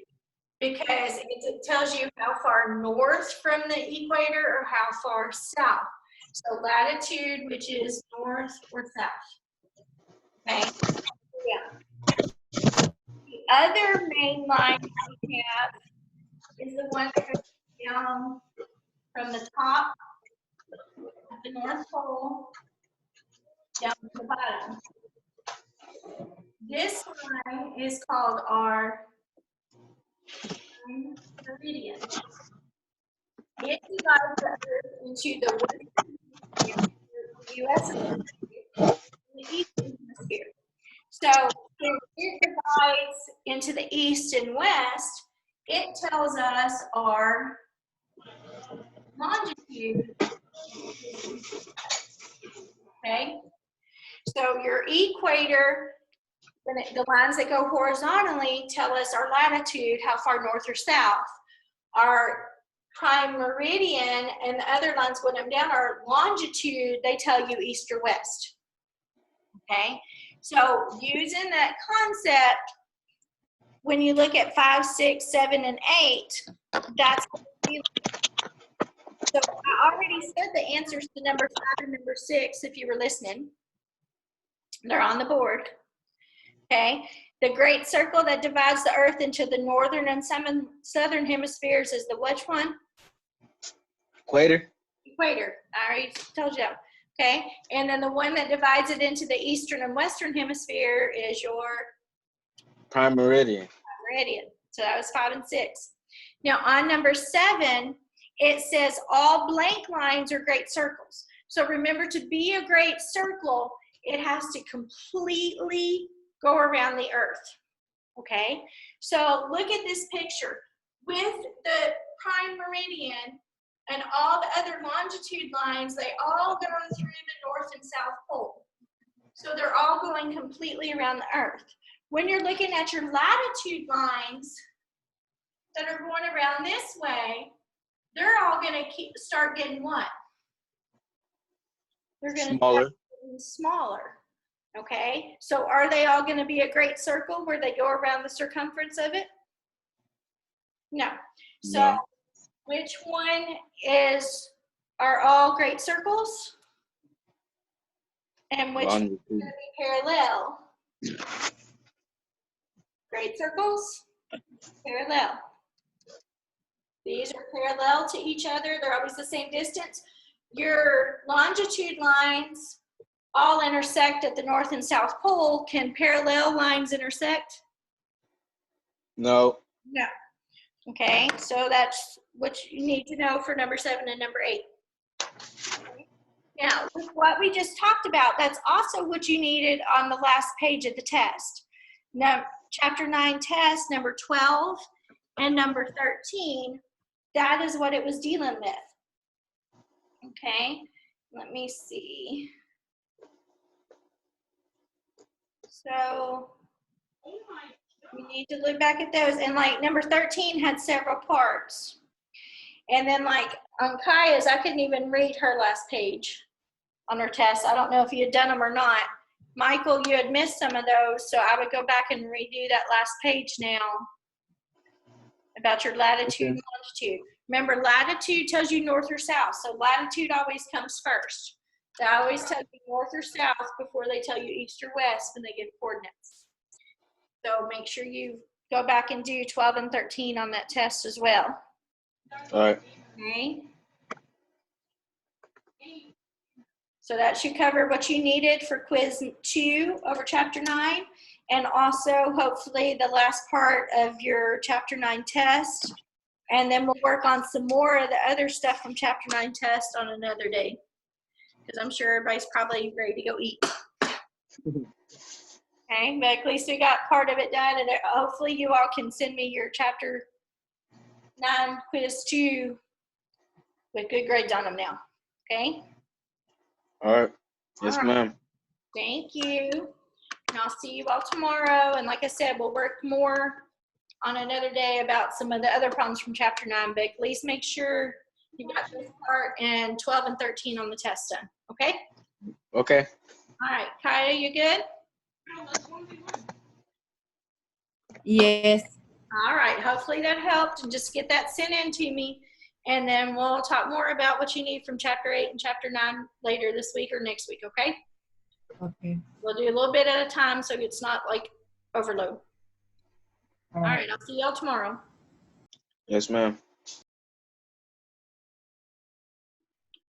because it tells you how far north from the equator or how far south. So latitude, which is north or south. Okay. Yeah. The other main line we have is the one that goes down from the top at the North Pole down to the bottom. This line is called our meridian. It divides the Earth into the western hemisphere, the U.S. and the eastern hemisphere. So when it divides into the east and west, it tells us our longitude. Okay, so your equator The lines that go horizontally tell us our latitude, how far north or south. Our prime meridian and the other lines going up and down are longitude, they tell you east or west. Okay, so using that concept, when you look at 5, 6, 7, and 8, that's what we so I already said the answers to number 5 and number 6 if you were listening. They're on the board. Okay, the great circle that divides the earth into the northern and southern hemispheres is the which one? Equator. Equator. I already told you. Okay, and then the one that divides it into the eastern and western hemisphere is your Prime meridian. meridian. So that was 5 and 6. Now on number 7, it says all blank lines are great circles. So remember, to be a great circle, it has to completely go around the earth. Okay, so look at this picture with the prime meridian and all the other longitude lines. They all go through the north and south pole, so they're all going completely around the earth. When you're looking at your latitude lines that are going around this way, they're all going to start getting what? They're going to Smaller. start getting smaller. Okay, so are they all going to be a great circle where they go around the circumference of it? No. So No. which one are all great circles? And which one is going to be parallel? Great circles, parallel. These are parallel to each other. They're always the same distance. Your longitude lines all intersect at the north and south pole. Can parallel lines intersect? No. No. Okay, so that's what you need to know for number 7 and number 8. Now, with what we just talked about, that's also what you needed on the last page of the test. Now, chapter 9 test, number 12 and number 13, that is what it was dealing with. Okay, let me see. So we need to look back at those. And like number 13 had several parts. And then like on Kaya's, I couldn't even read her last page on her test. I don't know if you had done them or not. Michael, you had missed some of those, so I would go back and redo that last page now about your latitude and longitude. Remember, latitude tells you north or south, so latitude always comes first. They always tell you north or south before they tell you east or west when they give coordinates. So make sure you go back and do 12 and 13 on that test as well. All right. Okay. So that should cover what you needed for quiz 2 over chapter 9, and also hopefully the last part of your chapter 9 test. And then we'll work on some more of the other stuff from chapter 9 test on another day, because I'm sure everybody's probably ready to go eat. Okay, but at least we got part of it done, and hopefully you all can send me your chapter 9 quiz 2 with good grades on them now. Okay? All right. Yes, ma'am. Thank you. And I'll see you all tomorrow. And like I said, we'll work more on another day about some of the other problems from chapter 9, but at least make sure you got this part and 12 and 13 on the test done. Okay? Okay. All right. Kaya, you good? Yes. All right. Hopefully that helped, and just get that sent in to me. And then we'll talk more about what you need from chapter 8 and chapter 9 later this week or next week, okay? Okay. We'll do a little bit at a time so it's not like overload. All right. I'll see y'all tomorrow. Yes, ma'am.